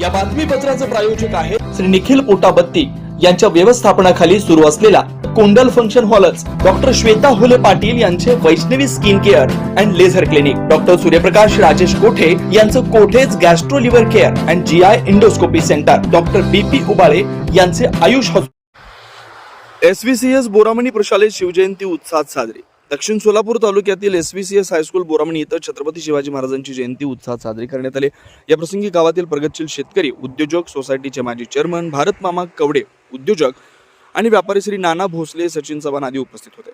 या बातमीपत्राचे प्रायोजक आहे श्री निखिल पोटाबत्ती यांच्या व्यवस्थापनाखाली सुरू असलेला कोंडल फंक्शन हॉलच डॉक्टर श्वेता हुले पाटील यांचे Vaishnavi skin care and laser clinic, doctor Suryaprakash Rajesh Kothe यांचं कोठेज gastro liver care and GI endoscopy centre, doctor BP Ubale यांचे आयुष हॉस्पिटल। SVCS बोरामणी प्रशालेत शिवजयंती उत्साहात साजरी। दक्षिण सोलापूर तालुक्यातील SVCS हायस्कूल बोरामणी इथं छत्रपती शिवाजी महाराजांची जयंती उत्साहात साजरी करण्यात आली। या प्रसंगी गावातील प्रगतशील शेतकरी, उद्योजक, सोसायटीचे माजी चेअरमन भारत मामा कवडे, उद्योजक आणि व्यापारी श्री नाना भोसले, सचिन चव्हाण आदी उपस्थित होते।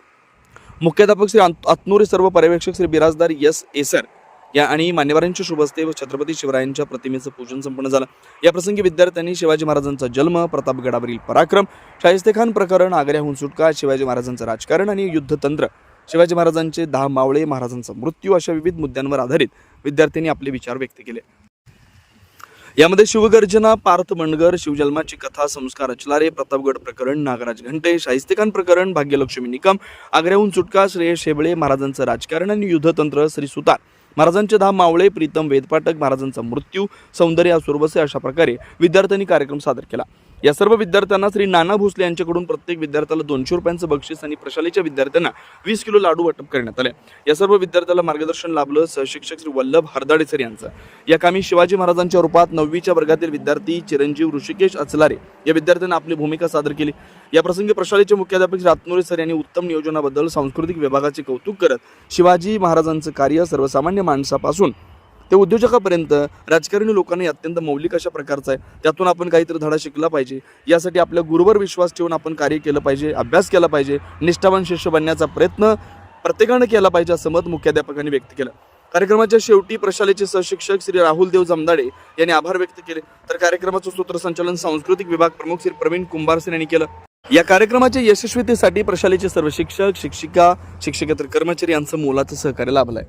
मुख्याध्यापक श्री आत्नोरे, सर्व पर्यवेक्षक श्री बिराजदार S. एसर या आणि मान्यवरांच्या शुभ हस्ते छत्रपती शिवरायांच्या प्रतिमेचं पूजन संपन्न झालं। या प्रसंगी विद्यार्थ्यांनी शिवाजी महाराजांचा जन्म, प्रतापगडावरील पराक्रम, शाहिस्तेखान प्रकरण, आग्र्याहून सुटका, शिवाजी महाराजांचं राजकारण आणि युद्धतंत्र, शिवाजी महाराजांचे 10 मावळे, महाराजांचा मृत्यू अशा विविध मुद्द्यांवर आधारित विद्यार्थ्यांनी आपले विचार व्यक्त केले। यामध्ये शिवगर्जना, पार्थ मनगर, शिवजन्माची कथा, संस्कार रचलारे, प्रतापगड प्रकरण, नागराज घंटे, शाहिस्तेखान प्रकरण, भाग्यलक्ष्मी निकम, आग्र्याहून सुटका, श्रेयस हेबळे, महाराजांचं राजकारण आणि युद्धतंत्र, श्री सुतार, महाराजांचे 10 मावळे, प्रीतम वेदपाठक, महाराजांचा मृत्यू, सौंदर्य सुरवसे अशा प्रकारे विद्यार्थ्यांनी कार्यक्रम सादर केला। या सर्व विद्यार्थ्यांना श्री नाना भोसले यांच्याकडून प्रत्येक विद्यार्थ्याला 200 रुपयांचं बक्षीस आणि प्रशालेच्या विद्यार्थ्यांना 20 किलो लाडू वाटप करण्यात आले। या सर्व विद्यार्थ्याला मार्गदर्शन लाभलं सहशिक्षक श्री वल्लभ हरदाडे सर यांचं। या कामी शिवाजी महाराजांच्या रूपात 9वीच्या वर्गातील विद्यार्थी चिरंजीव ऋषिकेश अचलारे या विद्यार्थ्यांना आपली भूमिका सादर केली। या प्रसंगी प्रशालेचे मुख्याध्यापक श्री आत्नोरे सर यांनी उत्तम नियोजनाबद्दल सांस्कृतिक विभागाचे कौतुक करत शिवाजी महाराजांचं कार्य सर्वसामान्य माणसापासून ते उद्योजकापर्यंत राजकारणी लोकांनी अत्यंत मौलिक अशा प्रकारचं आहे, त्यातून आपण काहीतरी धडा शिकला पाहिजे। यासाठी आपल्या गुरुवर विश्वास ठेवून आपण कार्य केलं पाहिजे, अभ्यास केला पाहिजे, निष्ठावान शिष्य बनण्याचा प्रयत्न प्रत्येकाने केला पाहिजे असं मत मुख्याध्यापकांनी व्यक्त केलं। कार्यक्रमाच्या शेवटी प्रशालेचे सहशिक्षक श्री राहुल देव जमदाडे यांनी आभार व्यक्त केले, तर कार्यक्रमाचं सूत्रसंचालन सांस्कृतिक विभाग प्रमुख श्री प्रवीण कुंभार यांनी केलं। या कार्यक्रमाच्या यशस्वीतेसाठी प्रशालेचे सर्व शिक्षक, शिक्षिका, शिक्षकेतर कर्मचारी यांचं मोलाचं सहकार्य लाभलंय।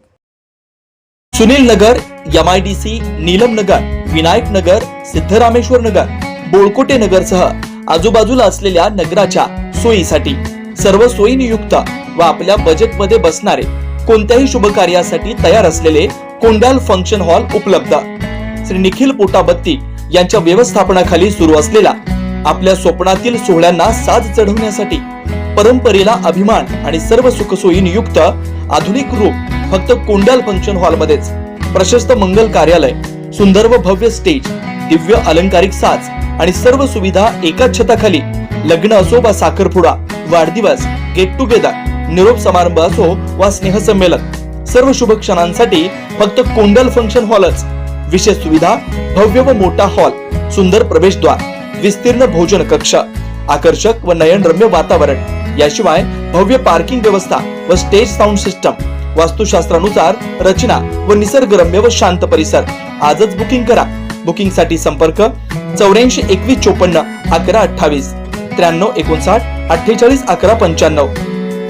सुनील नगर, MIDC, नीलम नगर, विनायक नगर, सिद्धरामेश्वर नगर, बोळकोटे नगर सह आजूबाजूला असलेल्या नगराच्या सोयीसाठी सर्व सोयीनियुक्त व आपल्या बजेटमध्ये बसणारे कोणत्याही शुभ कार्यासाठी तयार असलेले कोंडाल फंक्शन हॉल उपलब्ध। श्री निखिल पोटाबत्ती यांच्या व्यवस्थापनाखाली सुरू असलेला आपल्या स्वप्नातील सोहळ्यांना साज चढवण्यासाठी परंपरेला अभिमान आणि सर्व सुखसोयीनियुक्त आधुनिक रूप फक्त कोंडाल फंक्शन हॉल मध्येच। प्रशस्त मंगल कार्यालय, सुंदर व भव्य स्टेज, दिव्य अलंकारिक साज आणि सर्व सुविधा एकाच छताखाली। लग्न असो वा साखरपुडा, वाढदिवस, गेट टुगेदर, निरोप समारंभ असो वा स्नेहसंमेलन, सर्व शुभ क्षणांसाठी फक्त कोंडाल फंक्शन हॉलच। विशेष सुविधा, भव्य व मोठा हॉल, सुंदर प्रवेशद्वार, विस्तीर्ण भोजन कक्ष, आकर्षक व नयनरम्य वातावरण, याशिवाय भव्य पार्किंग व्यवस्था व स्टेज साऊंड सिस्टम, वास्तुशास्त्रानुसार रचना व निसर्गरम्य व शांत परिसर। आजच बुकिंग करा। बुकिंग साठी संपर्क 84 21 54 11 28 93 59 48 11 95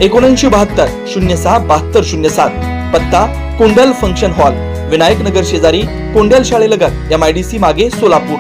79 72 06 72 07। पत्ता कोंडाल फंक्शन हॉल, विनायक नगर शेजारी, कोंडाल शाळेलगत, MIDC मागे, सोलापूर।